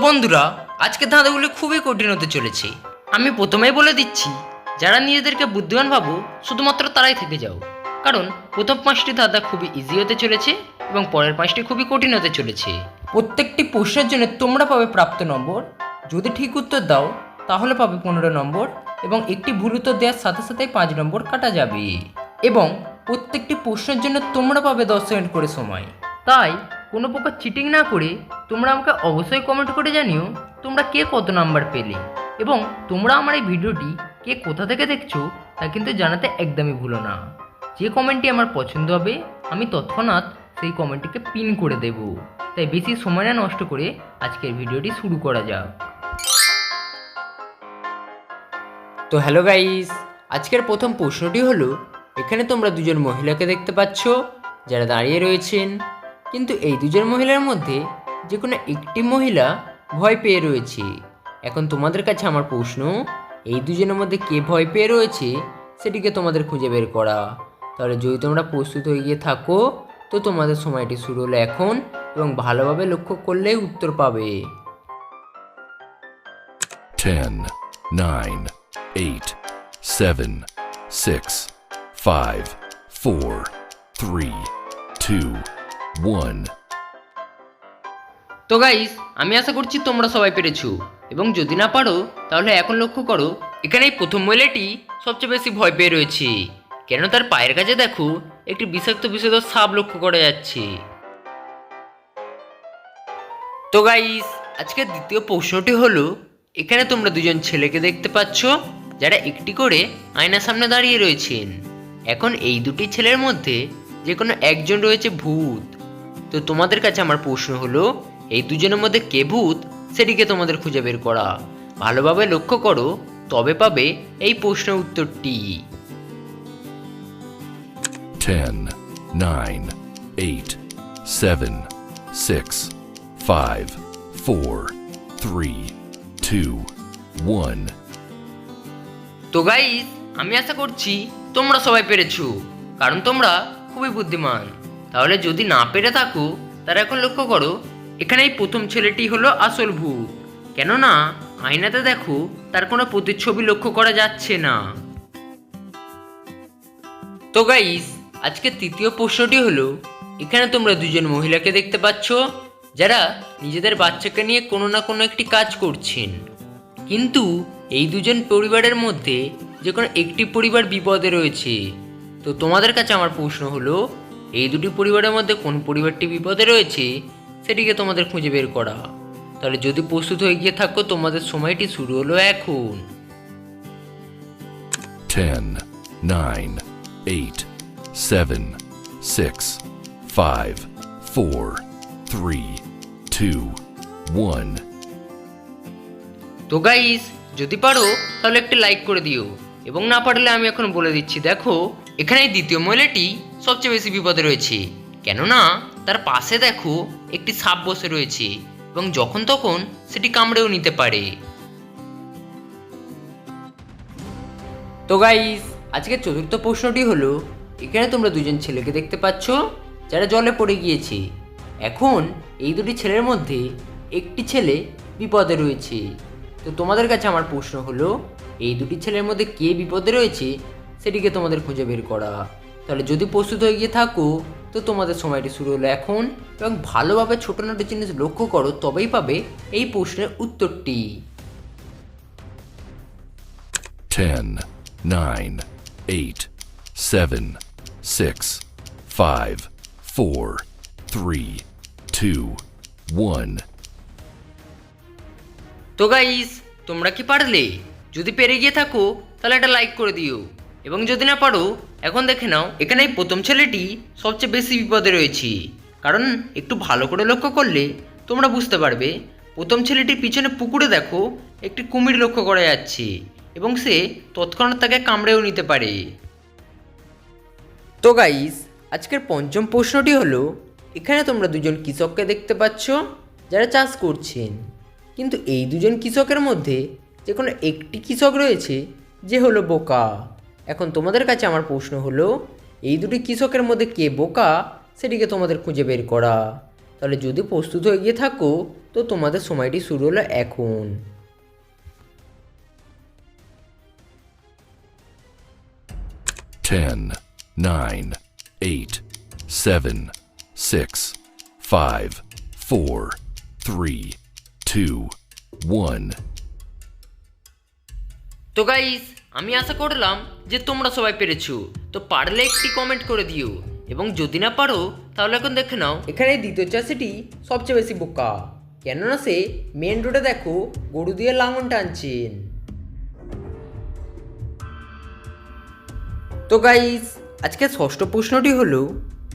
বন্ধুরা, আজকে ধাঁধাগুলি খুবই কঠিন হতে চলেছে। আমি প্রথমেই বলে দিচ্ছি, যারা নিজেদেরকে বুদ্ধিমান ভাবো শুধুমাত্র তারাই থেকে যাও, কারণ প্রথম 5টি ধাঁধা খুবই ইজি হতে চলেছে এবং পরের 5টি খুবই কঠিন হতে চলেছে। প্রত্যেকটি প্রশ্নের জন্য তোমরা পাবে প্রাপ্ত নম্বর। যদি ঠিক উত্তর দাও তাহলে পাবে 15 নম্বর এবং একটি ভুল উত্তর দেওয়ার সাথে সাথে 5 নম্বর কাটা যাবে। এবং প্রত্যেকটি প্রশ্নের জন্য তোমরা পাবে 10 সেকেন্ড করে সময়। তাই কোনো প্রকার চিটিং না করে তোমরা আমাকে অবশ্যই কমেন্ট করে জানিও তোমরা কে কত নাম্বার পেলে, এবং তোমরা আমার এই ভিডিওটি কে কোথা থেকে দেখছো তা কিন্তু জানাতে একদমই ভুলো না। যে কমেন্টটি আমার পছন্দ হবে আমি তৎক্ষণাৎ সেই কমেন্টটিকে পিন করে দেব। তাই বেশি সময় না নষ্ট করে আজকের ভিডিওটি শুরু করা যাক। তো হ্যালো গাইস, আজকের প্রথম প্রশ্নটি হলো, এখানে তোমরা দুজন মহিলাকে দেখতে পাচ্ছ যারা দাঁড়িয়ে রয়েছেন, কিন্তু এই দুজন মহিলার মধ্যে যে কোনো একটি মহিলা ভয় পেয়ে রয়েছে। এখন তোমাদের কাছে আমার প্রশ্ন, এই দুজনের মধ্যে কে ভয় পেয়ে রয়েছে সেটিকে তোমাদের খুঁজে বের করা। তাহলে যদি তোমরা প্রস্তুত হয়ে গিয়ে থাকো তো তোমাদের সময়টি শুরু হলো এখন, এবং ভালোভাবে লক্ষ্য করলেই উত্তর পাবে। 10, 9, 8, 7, 6, 5, 4, 3, 2, 1. তো গাইস, আমি আশা করছি তোমরা সবাই পেরেছো, এবং যদি না পারো তাহলে এখন লক্ষ্য করো, এখানে এই প্রথম মহিলাটি সবচেয়ে বেশি ভয় পেয়ে রয়েছে। কেন তার পায়ের কাছে দেখো একটি বিষাক্ত বিষধর সাপ লক্ষ্য করা যাচ্ছে। তো গাইস, আজকের দ্বিতীয় প্রশ্নটি হলো, এখানে তোমরা দুজন ছেলেকে দেখতে পাচ্ছ যারা একটি করে আয়নার সামনে দাঁড়িয়ে রয়েছেন। এখন এই দুটি ছেলের মধ্যে যে কোনো একজন রয়েছে ভূত। তো তোমাদের কাছে আমার প্রশ্ন হলো, এই দুজনের মধ্যে কে ভূত সেটিকে তোমাদের খুঁজে বের করা। ভালোভাবে লক্ষ্য করো, তবে পাবে এই প্রশ্নের উত্তরটি। 10, 9, 8, 7, 6, 5, 4, 3, 2, 1. তো গাইস, আমি আশা করছি তোমরা সবাই পেরেছো, কারণ তোমরা খুবই বুদ্ধিমান। তাহলে যদি না পেরে থাকো তারা এখন লক্ষ্য করো, এখানে এই প্রথম ছেলেটি হলো আসল ভূত, কেননা আয়নাতে দেখো তার কোনো প্রতিচ্ছবি লক্ষ্য করা যাচ্ছে না। তো গাইস, আজকে তৃতীয় প্রশ্নটি হলো, এখানে তোমরা দুজন মহিলাকে দেখতে পাচ্ছ যারা নিজেদের বাচ্চাকে নিয়ে কোনো না কোনো একটি কাজ করছেন, কিন্তু এই দুজন পরিবারের মধ্যে যে কোনো একটি পরিবার বিপদে রয়েছে। তো তোমাদের কাছে আমার প্রশ্ন হলো, এই দুটি পরিবারের মধ্যে কোন পরিবারটি বিপদে রয়েছে সেটিকে তোমাদের খুঁজে বের করা। তাহলে যদি প্রস্তুত হয়ে গিয়ে থাকো তোমাদের সময়টি শুরু হলো এখন। 10, 9, 8, 7, 6, 5, 4, 3, 2, 1. তো গাইস, যদি পারো তাহলে একটি লাইক করে দিও, এবং না পারলে আমি এখন বলে দিচ্ছি। দেখো, এখানে দ্বিতীয় মহিলাটি সবচেয়ে বেশি বিপদে রয়েছে, কেননা তার পাশে দেখো একটি সাপ বসে রয়েছে এবং যখন তখন সেটি কামড়েও নিতে পারে। তো গাইস, আজকের চতুর্থ প্রশ্নটি হলো, এখানে তোমরা দুজন ছেলেকে দেখতে পাচ্ছ যারা জলে পড়ে গিয়েছে। এখন এই দুটি ছেলের মধ্যে একটি ছেলে বিপদে রয়েছে। তো তোমাদের কাছে আমার প্রশ্ন হলো, এই দুটি ছেলের মধ্যে কে বিপদে রয়েছে সেটিকে তোমাদের খুঁজে বের করা। তাহলে যদি প্রস্তুত হয়ে গিয়ে থাকো তো তোমাদের সময়টি শুরু হলো এখন, এবং ভালোভাবে ছোটোখাটো জিনিস লক্ষ্য করো, তবেই পাবে এই প্রশ্নের উত্তরটি। 10, 9, 8, 7, 6, 5, 4, 3, 2, 1. তো গাইস, তোমরা কি পারলে? যদি পেরে গিয়ে থাকো তাহলে একটা লাইক করে দিও, এবং যদি না পারো এখন দেখে নাও, এখানে এই প্রথম ছেলেটি সবচেয়ে বেশি বিপদে রয়েছে। কারণ একটু ভালো করে লক্ষ্য করলে তোমরা বুঝতে পারবে, প্রথম ছেলেটির পিছনে পুকুরে দেখো একটি কুমির লক্ষ্য করা যাচ্ছে, এবং সে তৎক্ষণাৎ তাকে কামড়েও নিতে পারে। তো গাইস, আজকের পঞ্চম প্রশ্নটি হলো, এখানে তোমরা দুজন কৃষককে দেখতে পাচ্ছ যারা চাষ করছেন, কিন্তু এই দুজন কৃষকের মধ্যে যে কোনো একটি কৃষক রয়েছে যে হলো বোকা। এখন তোমাদের কাছে আমার প্রশ্ন হলো, এই দুটি কৃষকের মধ্যে কে বোকা সেটিকে তোমাদের খুঁজে বের করা। তাহলে যদি প্রস্তুত হয়ে গিয়ে থাকো তো তোমাদের সময়টি শুরু হলো এখন। 10, 9, 8, 7, 6, 5, 4, 3, 2, 1. তো গাইস, আমি আশা করলাম যে তোমরা সবাই পেরেছো। তো পারলে একটি কমেন্ট করে দিও, এবং যদি না পারো তাহলে এখন দেখে নাও এখানে দ্বিতীয় চাষিটি সবচেয়ে বেশি বোকা, কেননা সে মেন রোডে দেখো গরু দিয়ে লাঙল টানছেন। তো গাইস, আজকে ষষ্ঠ প্রশ্নটি হলো,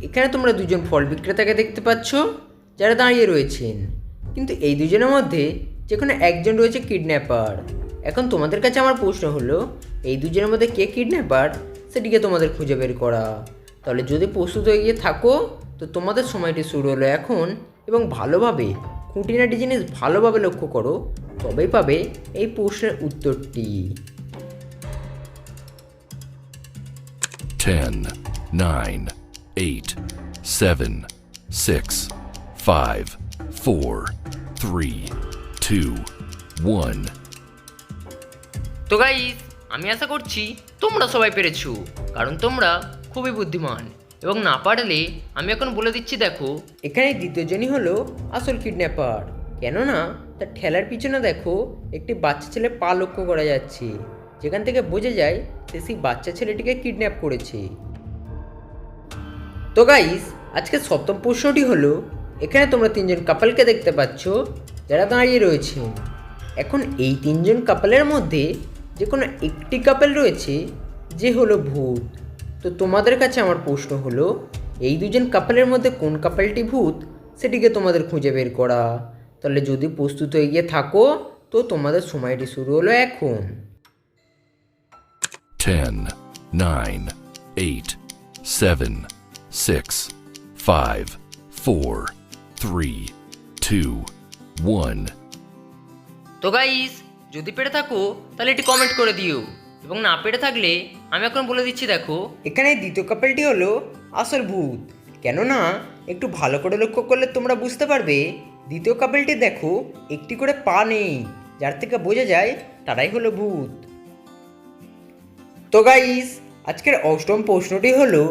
এখানে তোমরা দুজন ফল বিক্রেতাকে দেখতে পাচ্ছ যারা দাঁড়িয়ে রয়েছেন, কিন্তু এই দুজনের মধ্যে যে কোনো একজন রয়েছে কিডন্যাপার। এখন তোমাদের কাছে আমার প্রশ্ন হলো, এই দুজনের মধ্যে কে কিডন্যাপার সেটিকে তোমাদের খুঁজে বের করা। তাহলে যদি প্রস্তুত হয়ে গিয়ে থাকো তো তোমাদের সময়টি শুরু হলো এখন, এবং ভালোভাবে খুঁটিনাটি জিনিস ভালোভাবে লক্ষ্য করো, তবেই পাবে এই প্রশ্নের উত্তরটি। 10, 9, 8, 7, 6, 5, 4, 3, 2, 1. তো গাইস, আমি আশা করছি তোমরা সবাই পেরেছো, কারণ তোমরা খুবই বুদ্ধিমান। এবং না পারলে আমি এখন বলে দিচ্ছি, দেখো এখানে দ্বিতীয়জনই হলো আসল কিডন্যাপার, কেননা তার ঠেলার পিছনে দেখো একটি বাচ্চা ছেলে পা লক্ষ্য করা যাচ্ছে, যেখান থেকে বোঝা যায় সে সেই বাচ্চা ছেলেটিকে কিডন্যাপ করেছে। তো গাইস, আজকে সপ্তম প্রশ্নটি হলো, এখানে তোমরা তিনজন কাপলকে দেখতে পাচ্ছ যারা দাঁড়িয়ে রয়েছেন। এখন এই তিনজন কাপলের মধ্যে যে কোনো একটি কাপল রয়েছে যে হলো ভূত। তো তোমাদের কাছে আমার প্রশ্ন হলো, এই দুজন কাপলের মধ্যে কোন কাপলটি ভূত সেটিকে তোমাদের খুঁজে বের করা। তাহলে যদি প্রস্তুত হয়ে গিয়ে থাকো তো তোমাদের সময়টি শুরু হলো এখন। 10, 9, 8, 7, 6, 5, 4, 3, 2, 1. তো গাইস, যদি পেরে থাকো তাহলে এটি কমেন্ট করে দিও, এবং না পেরে থাকলে আমি এখন বলে দিচ্ছি, দেখো এখানে দ্বিতীয় কাপলটি হলো আসল ভূত, কেননা একটু ভালো করে লক্ষ্য করলে তোমরা বুঝতে পারবে দ্বিতীয় কাপলটি দেখো একটি করে পা নেই, যার থেকে বোঝা যায় তারাই হলো ভূত। তো গাইস, আজকের অষ্টম প্রশ্নটি হলো,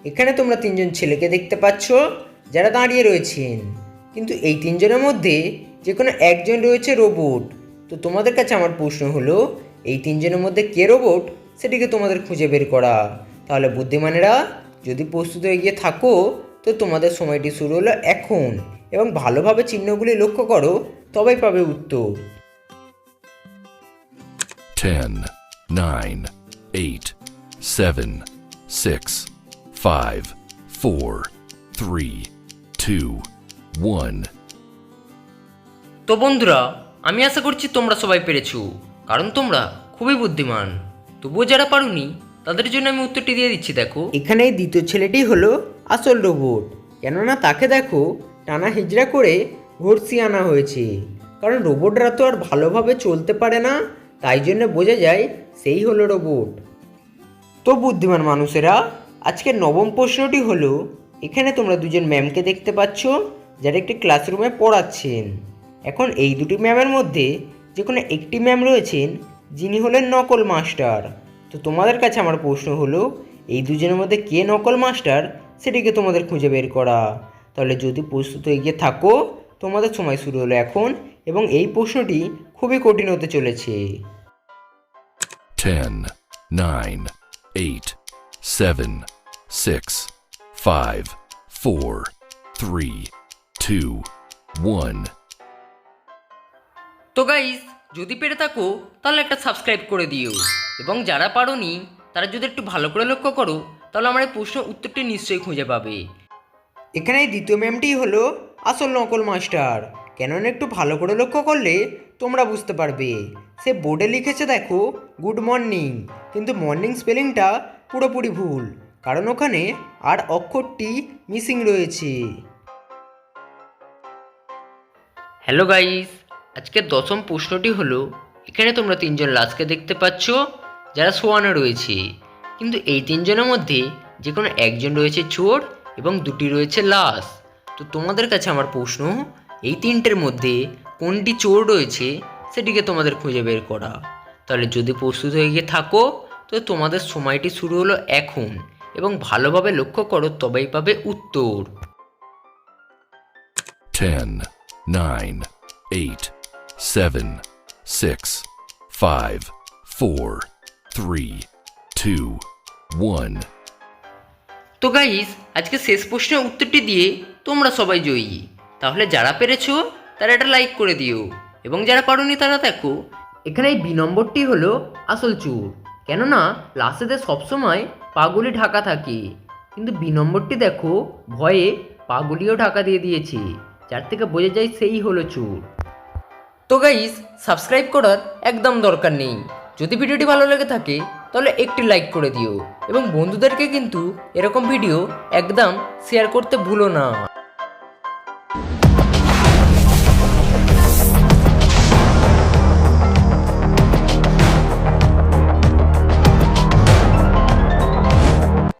এখানে তোমরা তিনজন ছেলেকে দেখতে পাচ্ছ যারা দাঁড়িয়ে রয়েছেন, কিন্তু এই তিনজনের মধ্যে যে কোনো একজন রয়েছে রোবট। তো তোমাদের কাছে আমার প্রশ্ন হলো, এই তিনজনের মধ্যে কে রোবট সেটিকে তোমাদের খুঁজে বের করা। তাহলে বুদ্ধিমানেরা যদি প্রস্তুত হয়ে গিয়ে থাকো তো তোমাদের সময়টি শুরু হলো এখন, এবং ভালোভাবে চিহ্নগুলি লক্ষ্য করো, তবেই পাবে উত্তর। 10, 9, 8, 7, 6, 5, 4, 3, 2, 1. তো বন্ধুরা, আমি আশা করছি তোমরা সবাই পেরেছো, কারণ তোমরা খুবই বুদ্ধিমান। তবুও যারা পারোনি তাদের জন্য আমি উত্তরটি দিয়ে দিচ্ছি, দেখো এখানে দ্বিতীয় ছেলেটি হলো আসল রোবট, কেননা তাকে দেখো টানা হিজড়া করে ঘষি আনা হয়েছে, কারণ রোবটরা তো আর ভালোভাবে চলতে পারে না, তাই জন্য বোঝা যায় সেই হলো রোবট। তো বুদ্ধিমান মানুষেরা, আজকের নবম প্রশ্নটি হলো, এখানে তোমরা দুজন ম্যামকে দেখতে পাচ্ছ যারা একটি ক্লাসরুমে পড়াচ্ছেন। এখন এই দুটি ম্যামের মধ্যে যে কোনো একটি ম্যাম রয়েছেন যিনি হলেন নকল মাস্টার। তো তোমাদের কাছে আমার প্রশ্ন হলো, এই দুজনের মধ্যে কে নকল মাস্টার সেটিকে তোমাদের খুঁজে বের করা। তাহলে যদি প্রস্তুত হয়ে গিয়ে থাকো তোমাদের সময় শুরু হলো এখন, এবং এই প্রশ্নটি খুবই কঠিন হতে চলেছে। 10, 9, 8, 7, 6, 5, 4, 3, 2, 1. তো গাইস, যদি পেরে থাকো তাহলে একটা সাবস্ক্রাইব করে দিও, এবং যারা পারোনি তারা যদি একটু ভালো করে লক্ষ্য করো তাহলে আমার এই প্রশ্ন উত্তরটি নিশ্চয়ই খুঁজে পাবে। এখানে দ্বিতীয় ম্যামটি হলো আসল নকল মাস্টার, কেননা একটু ভালো করে লক্ষ্য করলে তোমরা বুঝতে পারবে সে বোর্ডে লিখেছে দেখো গুড মর্নিং, কিন্তু মর্নিং স্পেলিংটা পুরোপুরি ভুল, কারণ ওখানে আর অক্ষরটি মিসিং রয়েছে। হ্যালো গাইস, আজকের দশম প্রশ্নটি হলো, এখানে তোমরা তিনজন লাশকে দেখতে পাচ্ছ যারা শোয়ানো রয়েছে, কিন্তু এই তিনজনের মধ্যে যে কোনো একজন রয়েছে চোর এবং দুটি রয়েছে লাশ। তো তো তোমাদের কাছে আমার প্রশ্ন, এই তিনটের মধ্যে কোনটি চোর রয়েছে সেটিকে তোমাদের খুঁজে বের করা। তাহলে যদি প্রস্তুত হয়ে গিয়ে থাকো তো তোমাদের সময়টি শুরু হলো এখন, এবং ভালোভাবে লক্ষ্য করো তবেই পাবে উত্তর। 10, 9, 8, 7, 6, 5, 4, 3, 2, 1. তো গাইস, আজকে শেষ প্রশ্নের উত্তরটি দিয়ে তোমরা সবাই জয়ী। তাহলে যারা পেরেছো তারা এটা লাইক করে দিও, এবং যারা পারোনি তারা দেখো এখানে এই বি নম্বরটি হলো আসল চোর। কেননা লাস্টেতে সবসময় পাগুলি ঢাকা থাকে, কিন্তু বি নম্বরটি দেখো ভয়ে পাগুলিও ঢাকা দিয়ে দিয়েছে, যার থেকে বোঝা যায় সেই হলো চোর। তো গাইস, সাবস্ক্রাইব করার একদম দরকার নেই। যদি ভিডিওটি ভালো লেগে থাকে তাহলে একটি লাইক করে দিও, এবং বন্ধুদেরকে কিন্তু এরকম ভিডিও একদম শেয়ার করতে ভুলো না।